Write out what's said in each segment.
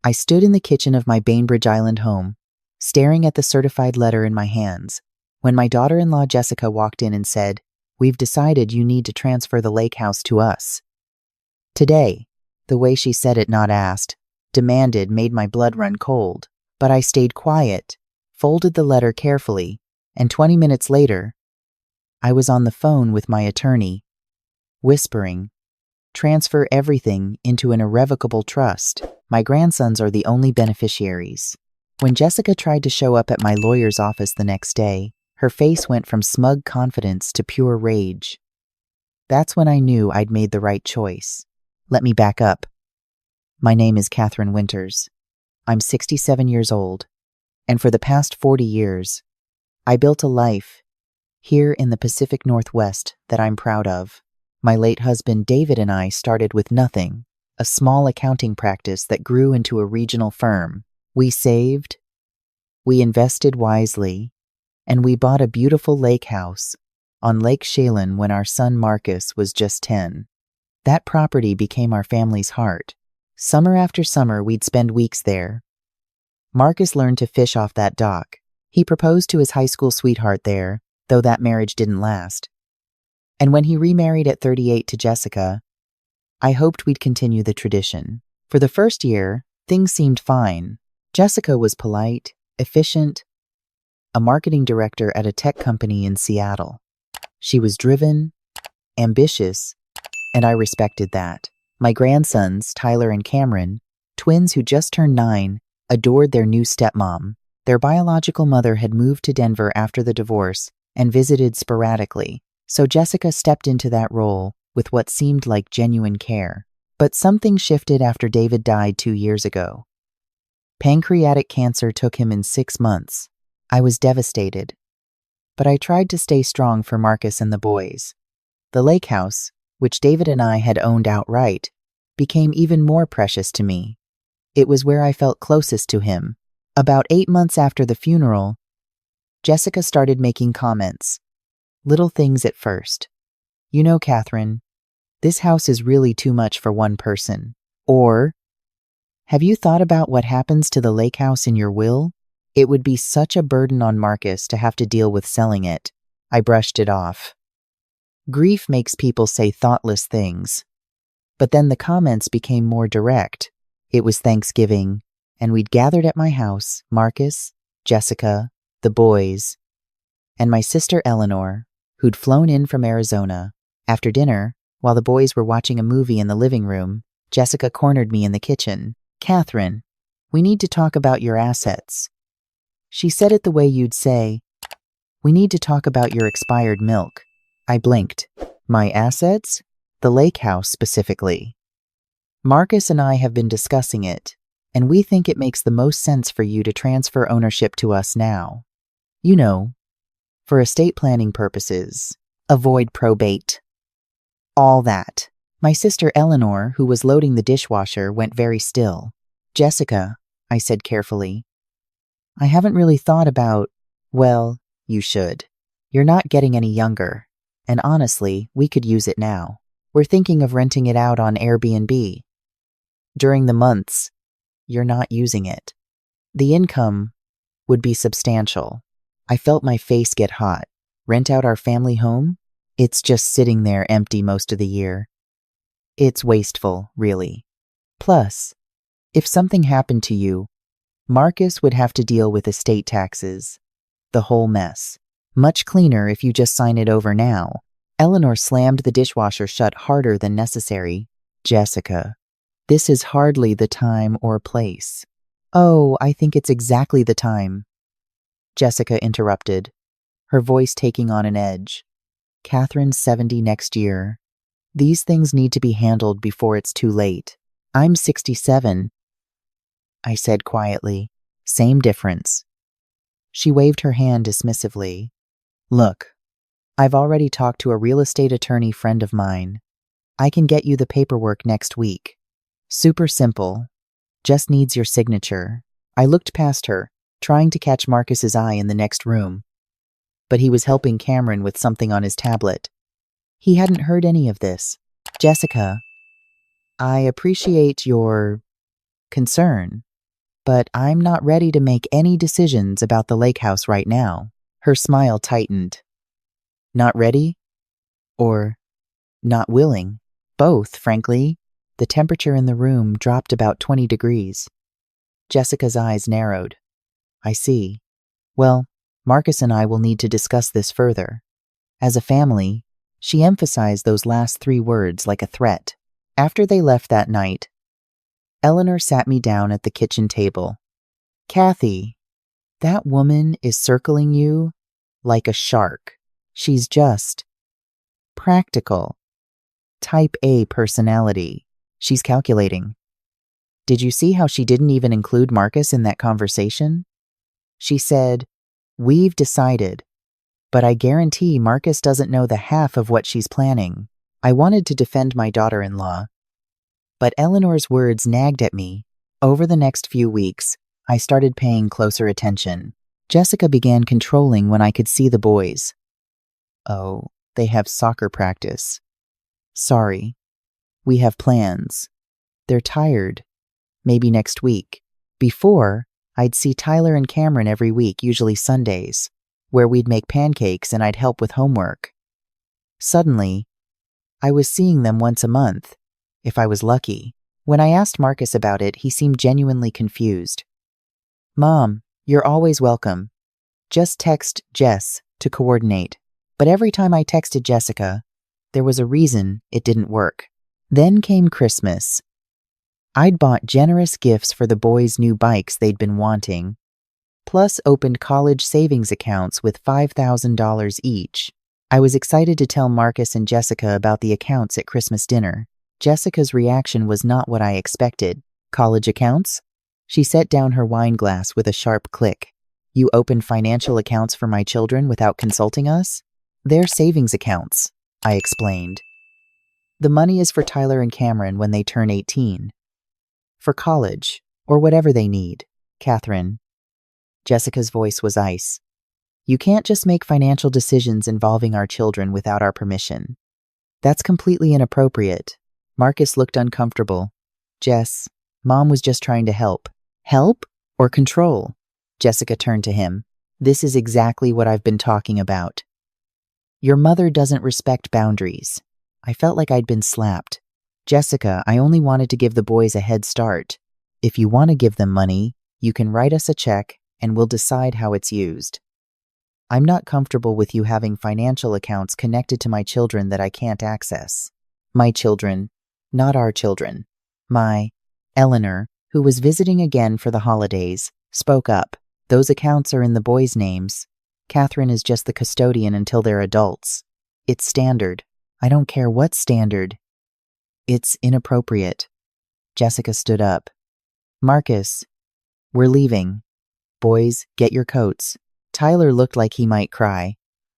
I stood in the kitchen of my Bainbridge Island home, staring at the certified letter in my hands, when my daughter-in-law Jessica walked in and said, "We've decided you need to transfer the lake house to us." Today, the way she said it, not asked, demanded, made my blood run cold. But I stayed quiet, folded the letter carefully, and 20 minutes later, I was on the phone with my attorney, whispering, "Transfer everything into an irrevocable trust. My grandsons are the only beneficiaries." When Jessica tried to show up at my lawyer's office the next day, her face went from smug confidence to pure rage. That's when I knew I'd made the right choice. Let me back up. My name is Catherine Winters. I'm 67 years old, and for the past 40 years, I built a life here in the Pacific Northwest that I'm proud of. My late husband David and I started with nothing, a small accounting practice that grew into a regional firm. We saved, we invested wisely, and we bought a beautiful lake house on Lake Chelan when our son Marcus was just 10. That property became our family's heart. Summer after summer, we'd spend weeks there. Marcus learned to fish off that dock. He proposed to his high school sweetheart there, though that marriage didn't last. And when he remarried at 38 to Jessica, I hoped we'd continue the tradition. For the first year, things seemed fine. Jessica was polite, efficient, a marketing director at a tech company in Seattle. She was driven, ambitious, and I respected that. My grandsons, Tyler and Cameron, twins who just turned 9, adored their new stepmom. Their biological mother had moved to Denver after the divorce and visited sporadically, so Jessica stepped into that role with what seemed like genuine care. But something shifted after David died 2 years ago. Pancreatic cancer took him in 6 months. I was devastated, but I tried to stay strong for Marcus and the boys. The lake house, which David and I had owned outright, became even more precious to me. It was where I felt closest to him. About 8 months after the funeral, Jessica started making comments. Little things at first. "You know, Catherine, this house is really too much for one person." Or, "Have you thought about what happens to the lake house in your will? It would be such a burden on Marcus to have to deal with selling it." I brushed it off. Grief makes people say thoughtless things. But then the comments became more direct. It was Thanksgiving, and we'd gathered at my house, Marcus, Jessica, the boys, and my sister Eleanor, who'd flown in from Arizona. After dinner, while the boys were watching a movie in the living room, Jessica cornered me in the kitchen. "Catherine, we need to talk about your assets." She said it the way you'd say, "We need to talk about your expired milk." I blinked. "My assets?" "The lake house specifically. Marcus and I have been discussing it, and we think it makes the most sense for you to transfer ownership to us now. You know, for estate planning purposes, avoid probate. All that." My sister Eleanor, who was loading the dishwasher, went very still. "Jessica," I said carefully, "I haven't really thought about, well, you should. You're not getting any younger, and honestly, we could use it now. We're thinking of renting it out on Airbnb. During the months you're not using it. The income would be substantial." I felt my face get hot. Rent out our family home? It's just sitting there empty most of the year. It's wasteful, really. Plus, if something happened to you, Marcus would have to deal with estate taxes. The whole mess. Much cleaner if you just sign it over now. Eleanor slammed the dishwasher shut harder than necessary. "Jessica, this is hardly the time or place." "Oh, I think it's exactly the time," Jessica interrupted, her voice taking on an edge. "Catherine's 70 next year. These things need to be handled before it's too late. I'm 67. I said quietly. "Same difference." She waved her hand dismissively. "Look, I've already talked to a real estate attorney friend of mine. I can get you the paperwork next week. Super simple. Just needs your signature." I looked past her, trying to catch Marcus's eye in the next room. But he was helping Cameron with something on his tablet. He hadn't heard any of this. "Jessica, I appreciate your concern, but I'm not ready to make any decisions about the lake house right now. Her smile tightened. Not ready? Or not willing? Both, frankly. The temperature in the room dropped about 20 degrees. Jessica's eyes narrowed. I see. Well, Marcus and I will need to discuss this further. As a family, she emphasized those last 3 words like a threat. After they left that night, Eleanor sat me down at the kitchen table. Kathy, that woman is circling you like a shark. She's just practical. Type A personality. She's calculating. Did you see how she didn't even include Marcus in that conversation? She said, "We've decided, but I guarantee Marcus doesn't know the half of what she's planning." I wanted to defend my daughter-in-law, but Eleanor's words nagged at me. Over the next few weeks, I started paying closer attention. Jessica began controlling when I could see the boys. Oh, they have soccer practice. Sorry. We have plans. They're tired. Maybe next week. Before, I'd see Tyler and Cameron every week, usually Sundays, where we'd make pancakes and I'd help with homework. Suddenly, I was seeing them once a month, if I was lucky. When I asked Marcus about it, he seemed genuinely confused. Mom, you're always welcome. Just text Jess to coordinate. But every time I texted Jessica, there was a reason it didn't work. Then came Christmas. I'd bought generous gifts for the boys' new bikes they'd been wanting, plus opened college savings accounts with $5,000 each. I was excited to tell Marcus and Jessica about the accounts at Christmas dinner. Jessica's reaction was not what I expected. College accounts? She set down her wine glass with a sharp click. You opened financial accounts for my children without consulting us? They're savings accounts, I explained. The money is for Tyler and Cameron when they turn 18. For college, or whatever they need, Catherine. Jessica's voice was ice. You can't just make financial decisions involving our children without our permission. That's completely inappropriate. Marcus looked uncomfortable. Jess, Mom was just trying to help. Help or control? Jessica turned to him. This is exactly what I've been talking about. Your mother doesn't respect boundaries. I felt like I'd been slapped. Jessica, I only wanted to give the boys a head start. If you want to give them money, you can write us a check and we'll decide how it's used. I'm not comfortable with you having financial accounts connected to my children that I can't access. My children, not our children. Eleanor, who was visiting again for the holidays, spoke up. Those accounts are in the boys' names. Catherine is just the custodian until they're adults. It's standard. I don't care what's standard. It's inappropriate. Jessica stood up. Marcus, we're leaving. Boys, get your coats. Tyler looked like he might cry.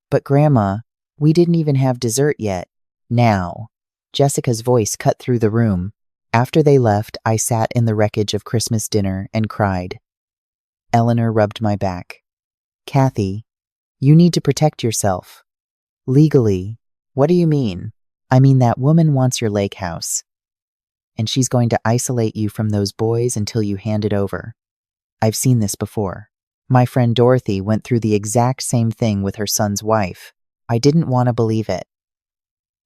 But Grandma, we didn't even have dessert yet. Now. Jessica's voice cut through the room. After they left, I sat in the wreckage of Christmas dinner and cried. Eleanor rubbed my back. Kathy, you need to protect yourself. Legally. What do you mean? I mean that woman wants your lake house. And she's going to isolate you from those boys until you hand it over. I've seen this before. My friend Dorothy went through the exact same thing with her son's wife. I didn't want to believe it.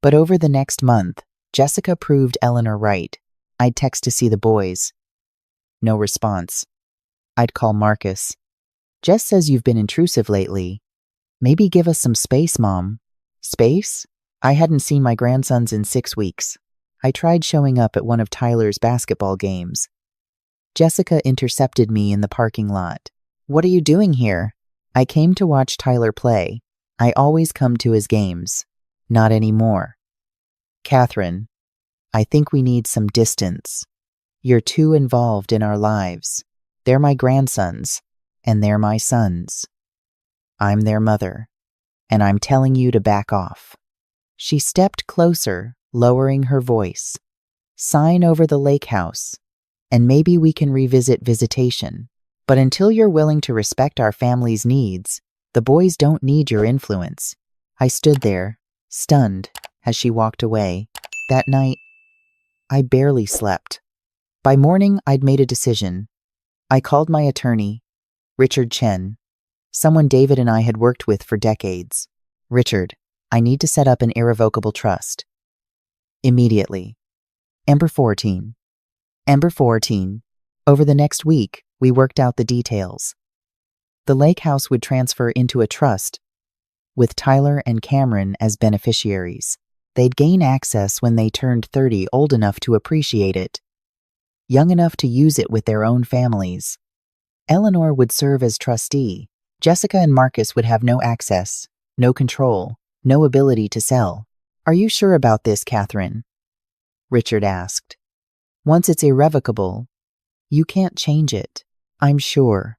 But over the next month, Jessica proved Eleanor right. I'd text to see the boys. No response. I'd call Marcus. Jess says you've been intrusive lately. Maybe give us some space, Mom. Space? I hadn't seen my grandsons in 6 weeks. I tried showing up at one of Tyler's basketball games. Jessica intercepted me in the parking lot. What are you doing here? I came to watch Tyler play. I always come to his games. Not anymore. Catherine, I think we need some distance. You're too involved in our lives. They're my grandsons, and they're my sons. I'm their mother, and I'm telling you to back off. She stepped closer, lowering her voice. Sign over the lake house, and maybe we can revisit visitation. But until you're willing to respect our family's needs, the boys don't need your influence. I stood there, stunned, as she walked away. That night, I barely slept. By morning, I'd made a decision. I called my attorney, Richard Chen, someone David and I had worked with for decades. Richard, I need to set up an irrevocable trust. Immediately. Ember 14. Ember 14. Over the next week, we worked out the details. The lake house would transfer into a trust, with Tyler and Cameron as beneficiaries. They'd gain access when they turned 30, old enough to appreciate it, young enough to use it with their own families. Eleanor would serve as trustee. Jessica and Marcus would have no access, no control, no ability to sell. Are you sure about this, Catherine? Richard asked. Once it's irrevocable, you can't change it. I'm sure.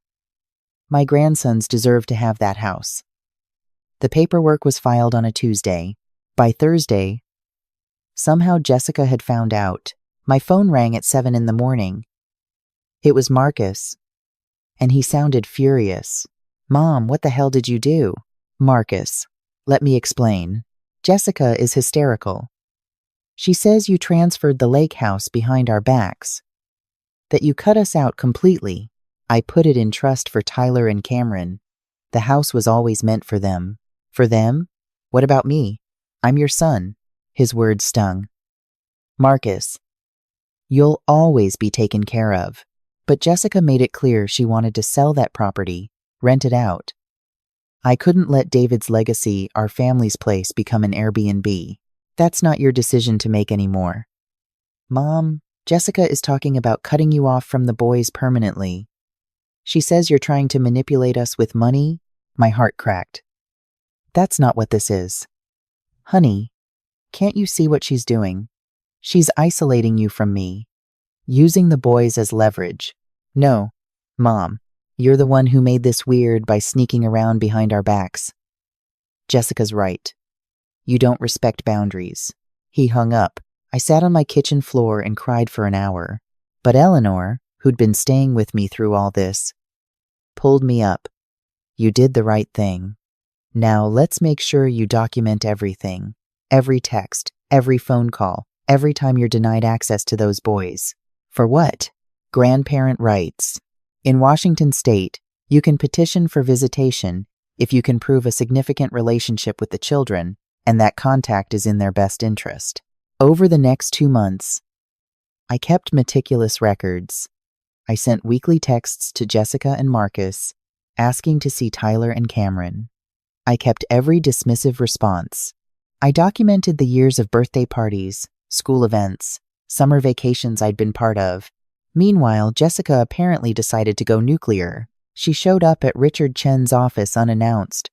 My grandsons deserve to have that house. The paperwork was filed on a Tuesday. By Thursday, somehow Jessica had found out. My phone rang at 7 in the morning. It was Marcus, and he sounded furious. Mom, what the hell did you do? Marcus, let me explain. Jessica is hysterical. She says you transferred the lake house behind our backs, that you cut us out completely. I put it in trust for Tyler and Cameron. The house was always meant for them. For them? What about me? I'm your son. His words stung. Marcus, you'll always be taken care of. But Jessica made it clear she wanted to sell that property, rent it out. I couldn't let David's legacy, our family's place, become an Airbnb. That's not your decision to make anymore. Mom, Jessica is talking about cutting you off from the boys permanently. She says you're trying to manipulate us with money. My heart cracked. That's not what this is. Honey, can't you see what she's doing? She's isolating you from me, using the boys as leverage. No, Mom, you're the one who made this weird by sneaking around behind our backs. Jessica's right. You don't respect boundaries. He hung up. I sat on my kitchen floor and cried for an hour. But Eleanor, who'd been staying with me through all this, pulled me up. You did the right thing. Now let's make sure you document everything. Every text, every phone call, every time you're denied access to those boys. For what? Grandparent rights. In Washington State, you can petition for visitation if you can prove a significant relationship with the children and that contact is in their best interest. Over the next 2 months, I kept meticulous records. I sent weekly texts to Jessica and Marcus, asking to see Tyler and Cameron. I kept every dismissive response. I documented the years of birthday parties, school events, summer vacations I'd been part of. Meanwhile, Jessica apparently decided to go nuclear. She showed up at Richard Chen's office unannounced,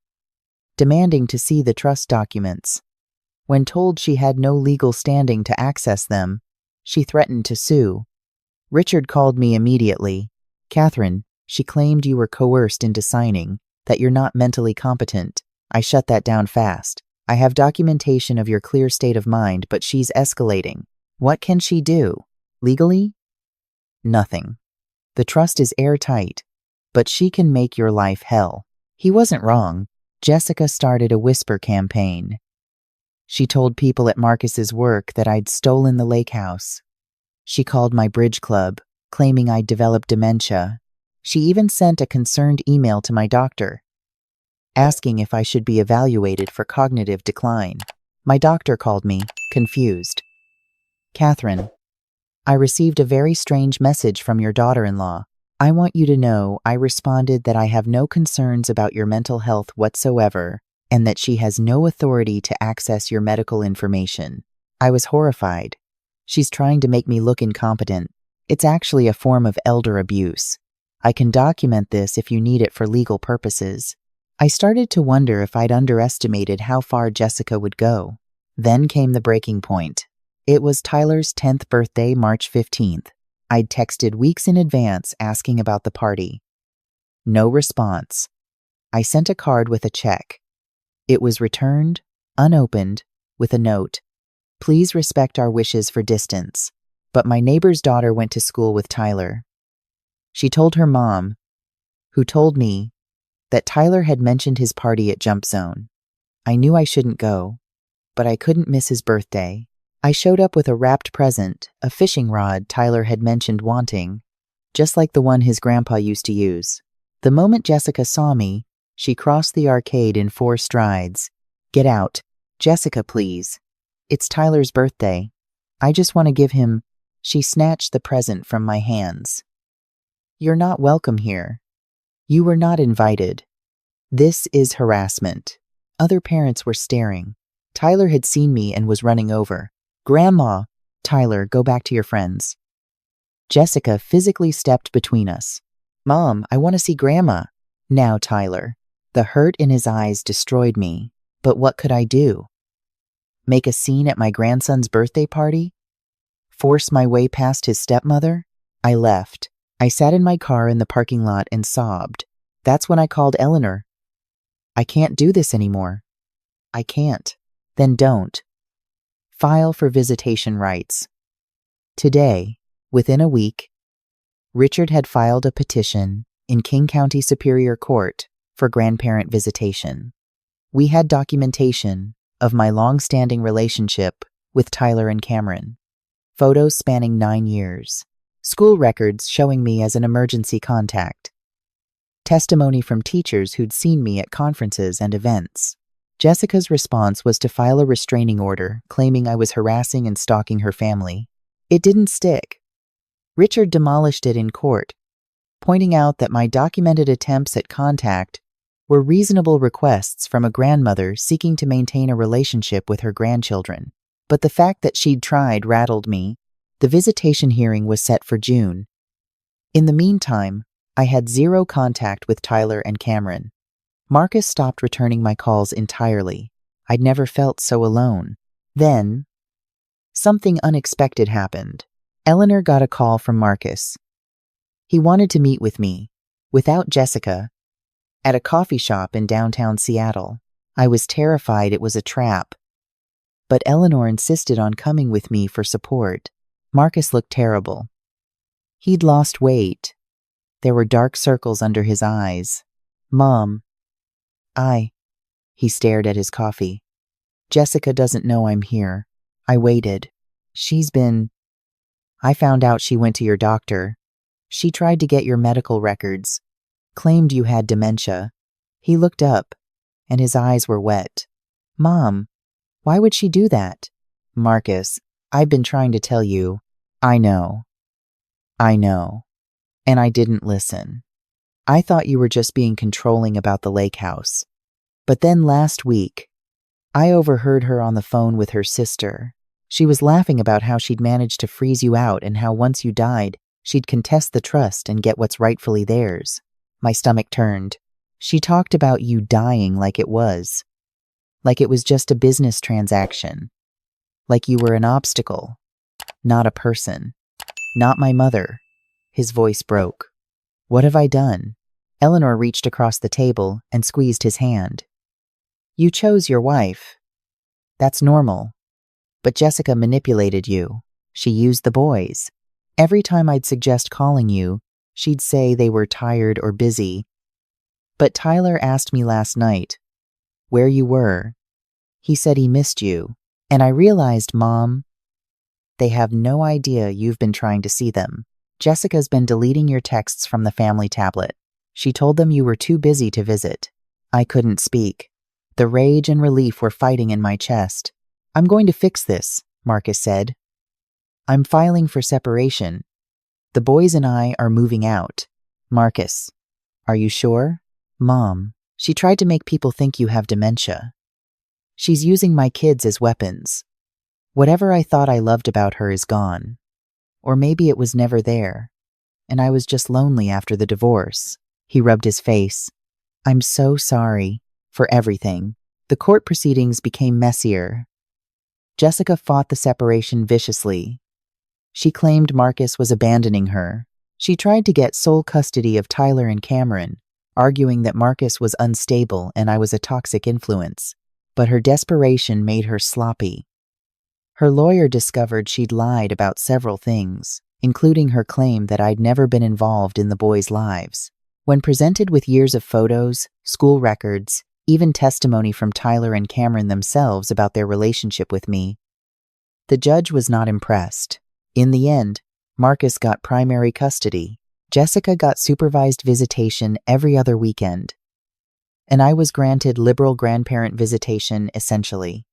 demanding to see the trust documents. When told she had no legal standing to access them, she threatened to sue. Richard called me immediately. Catherine, she claimed you were coerced into signing, that you're not mentally competent. I shut that down fast. I have documentation of your clear state of mind, but she's escalating. What can she do? Legally? Nothing. The trust is airtight, but she can make your life hell. He wasn't wrong. Jessica started a whisper campaign. She told people at Marcus's work that I'd stolen the lake house. She called my bridge club, claiming I'd developed dementia. She even sent a concerned email to my doctor, asking if I should be evaluated for cognitive decline. My doctor called me, confused. Catherine, I received a very strange message from your daughter-in-law. I want you to know I responded that I have no concerns about your mental health whatsoever and that she has no authority to access your medical information. I was horrified. She's trying to make me look incompetent. It's actually a form of elder abuse. I can document this if you need it for legal purposes. I started to wonder if I'd underestimated how far Jessica would go. Then came the breaking point. It was Tyler's 10th birthday, March 15th. I'd texted weeks in advance asking about the party. No response. I sent a card with a check. It was returned, unopened, with a note. Please respect our wishes for distance. But my neighbor's daughter went to school with Tyler. She told her mom, who told me, that Tyler had mentioned his party at Jump Zone. I knew I shouldn't go, but I couldn't miss his birthday. I showed up with a wrapped present, a fishing rod Tyler had mentioned wanting. just like the one his grandpa used to use. The moment Jessica saw me, she crossed the arcade in 4 strides. Get out. Jessica, please. It's Tyler's birthday. I just want to give him. She snatched the present from my hands. You're not welcome here. You were not invited. This is harassment. Other parents were staring. Tyler had seen me and was running over. Grandma! Tyler, go back to your friends. Jessica physically stepped between us. Mom, I want to see Grandma. Now, Tyler. The hurt in his eyes destroyed me. But what could I do? Make a scene at my grandson's birthday party? Force my way past his stepmother? I left. I sat in my car in the parking lot and sobbed. That's when I called Eleanor. I can't do this anymore. I can't. Then don't. File for visitation rights. Today, within a week, Richard had filed a petition in King County Superior Court for grandparent visitation. We had documentation of my long-standing relationship with Tyler and Cameron. Photos spanning 9 years. School records showing me as an emergency contact. Testimony from teachers who'd seen me at conferences and events. Jessica's response was to file a restraining order claiming I was harassing and stalking her family. It didn't stick. Richard demolished it in court, pointing out that my documented attempts at contact were reasonable requests from a grandmother seeking to maintain a relationship with her grandchildren. But the fact that she'd tried rattled me. The visitation hearing was set for June. In the meantime, I had 0 contact with Tyler and Cameron. Marcus stopped returning my calls entirely. I'd never felt so alone. Then, something unexpected happened. Eleanor got a call from Marcus. He wanted to meet with me, without Jessica, at a coffee shop in downtown Seattle. I was terrified it was a trap. But Eleanor insisted on coming with me for support. Marcus looked terrible. He'd lost weight. There were dark circles under his eyes. Mom. He stared at his coffee. Jessica doesn't know I'm here. I waited. I found out she went to your doctor. She tried to get your medical records. Claimed you had dementia. He looked up, and his eyes were wet. Mom, why would she do that? Marcus, I've been trying to tell you. I know. And I didn't listen. I thought you were just being controlling about the lake house. But then last week, I overheard her on the phone with her sister. She was laughing about how she'd managed to freeze you out and how once you died, she'd contest the trust and get what's rightfully theirs. My stomach turned. She talked about you dying like it was just a business transaction. Like you were an obstacle, not a person. Not my mother. His voice broke. What have I done? Eleanor reached across the table and squeezed his hand. You chose your wife. That's normal. But Jessica manipulated you. She used the boys. Every time I'd suggest calling you, she'd say they were tired or busy. But Tyler asked me last night where you were. He said he missed you. And I realized, Mom, they have no idea you've been trying to see them. Jessica's been deleting your texts from the family tablet. She told them you were too busy to visit. I couldn't speak. The rage and relief were fighting in my chest. I'm going to fix this, Marcus said. I'm filing for separation. The boys and I are moving out. Marcus, are you sure? Mom, she tried to make people think you have dementia. She's using my kids as weapons. Whatever I thought I loved about her is gone. Or maybe it was never there, and I was just lonely after the divorce. He rubbed his face. I'm so sorry for everything. The court proceedings became messier. Jessica fought the separation viciously. She claimed Marcus was abandoning her. She tried to get sole custody of Tyler and Cameron, arguing that Marcus was unstable and I was a toxic influence. But her desperation made her sloppy. Her lawyer discovered she'd lied about several things, including her claim that I'd never been involved in the boys' lives. When presented with years of photos, school records, even testimony from Tyler and Cameron themselves about their relationship with me, the judge was not impressed. In the end, Marcus got primary custody. Jessica got supervised visitation every other weekend, and I was granted liberal grandparent visitation essentially,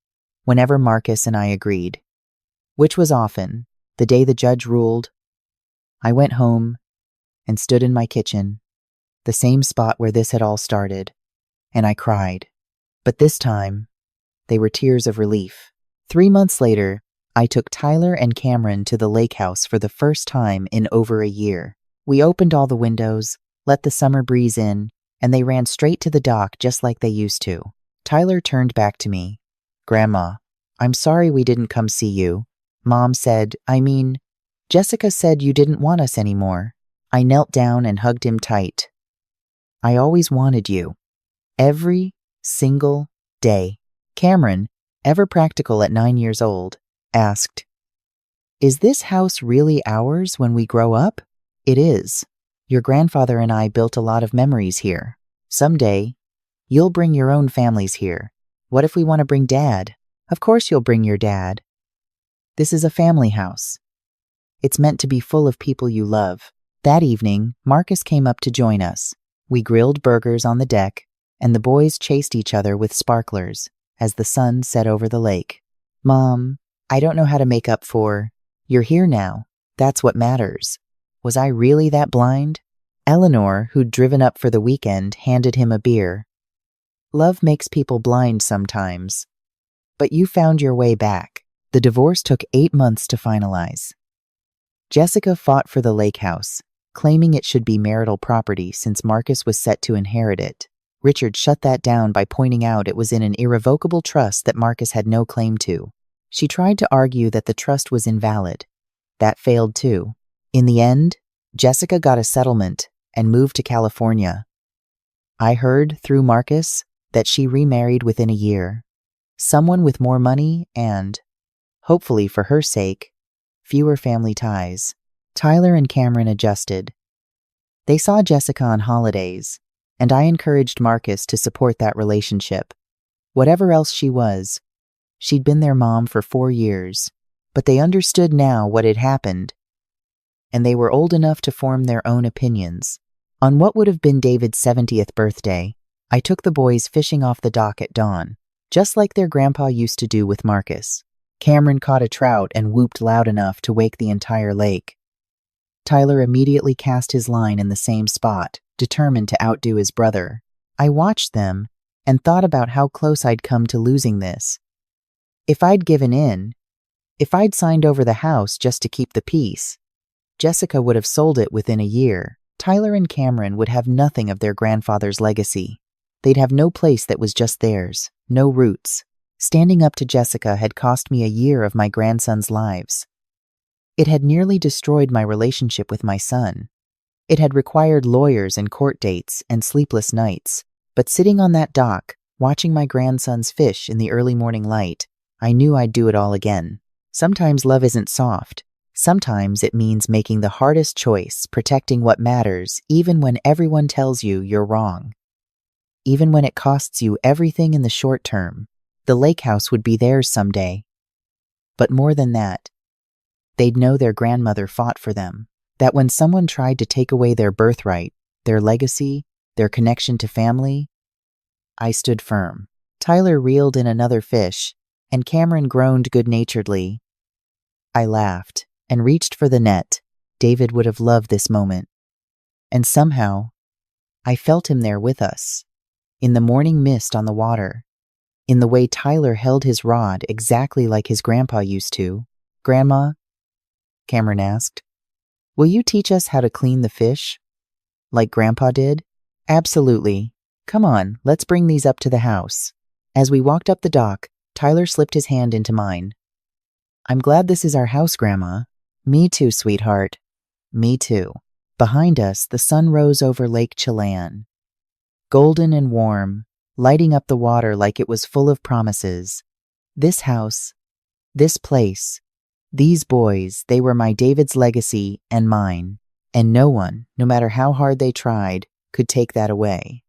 whenever Marcus and I agreed, which was often. The day the judge ruled, I went home and stood in my kitchen, the same spot where this had all started, and I cried. But this time, they were tears of relief. 3 months later, I took Tyler and Cameron to the lake house for the first time in over a year. We opened all the windows, let the summer breeze in, and they ran straight to the dock just like they used to. Tyler turned back to me. "Grandma, I'm sorry we didn't come see you. Mom said, Jessica said you didn't want us anymore." I knelt down and hugged him tight. "I always wanted you. Every single day." Cameron, ever practical at 9 years old, asked, "Is this house really ours when we grow up?" "It is. Your grandfather and I built a lot of memories here. Someday, you'll bring your own families here. What if we want to bring Dad?" "Of course you'll bring your dad. This is a family house. It's meant to be full of people you love." That evening, Marcus came up to join us. We grilled burgers on the deck, and the boys chased each other with sparklers as the sun set over the lake. "Mom, I don't know how to make up for, you're here now. That's what matters." Was I really that blind? Eleanor, who'd driven up for the weekend, handed him a beer. "Love makes people blind sometimes. But you found your way back." The divorce took 8 months to finalize. Jessica fought for the lake house, claiming it should be marital property since Marcus was set to inherit it. Richard shut that down by pointing out it was in an irrevocable trust that Marcus had no claim to. She tried to argue that the trust was invalid. That failed too. In the end, Jessica got a settlement and moved to California. I heard, through Marcus, that she remarried within a year. Someone with more money and, hopefully for her sake, fewer family ties. Tyler and Cameron adjusted. They saw Jessica on holidays, and I encouraged Marcus to support that relationship. Whatever else she was, she'd been their mom for 4 years, but they understood now what had happened, and they were old enough to form their own opinions. On what would have been David's 70th birthday, I took the boys fishing off the dock at dawn, just like their grandpa used to do with Marcus. Cameron caught a trout and whooped loud enough to wake the entire lake. Tyler immediately cast his line in the same spot, determined to outdo his brother. I watched them and thought about how close I'd come to losing this. If I'd given in, if I'd signed over the house just to keep the peace, Jessica would have sold it within a year. Tyler and Cameron would have nothing of their grandfather's legacy. They'd have no place that was just theirs, no roots. Standing up to Jessica had cost me a year of my grandsons' lives. It had nearly destroyed my relationship with my son. It had required lawyers and court dates and sleepless nights. But sitting on that dock, watching my grandsons fish in the early morning light, I knew I'd do it all again. Sometimes love isn't soft. Sometimes it means making the hardest choice, protecting what matters, even when everyone tells you you're wrong. Even when it costs you everything in the short term. The lake house would be theirs someday. But more than that, they'd know their grandmother fought for them. That when someone tried to take away their birthright, their legacy, their connection to family, I stood firm. Tyler reeled in another fish, and Cameron groaned good-naturedly. I laughed and reached for the net. David would have loved this moment. And somehow, I felt him there with us, in the morning mist on the water, in the way Tyler held his rod exactly like his grandpa used to. "Grandma," Cameron asked, "will you teach us how to clean the fish? Like Grandpa did?" "Absolutely. Come on, let's bring these up to the house." As we walked up the dock, Tyler slipped his hand into mine. "I'm glad this is our house, Grandma." "Me too, sweetheart. Me too." Behind us, the sun rose over Lake Chelan, golden and warm, lighting up the water like it was full of promises. This house, this place, these boys, they were my David's legacy and mine, and no one, no matter how hard they tried, could take that away.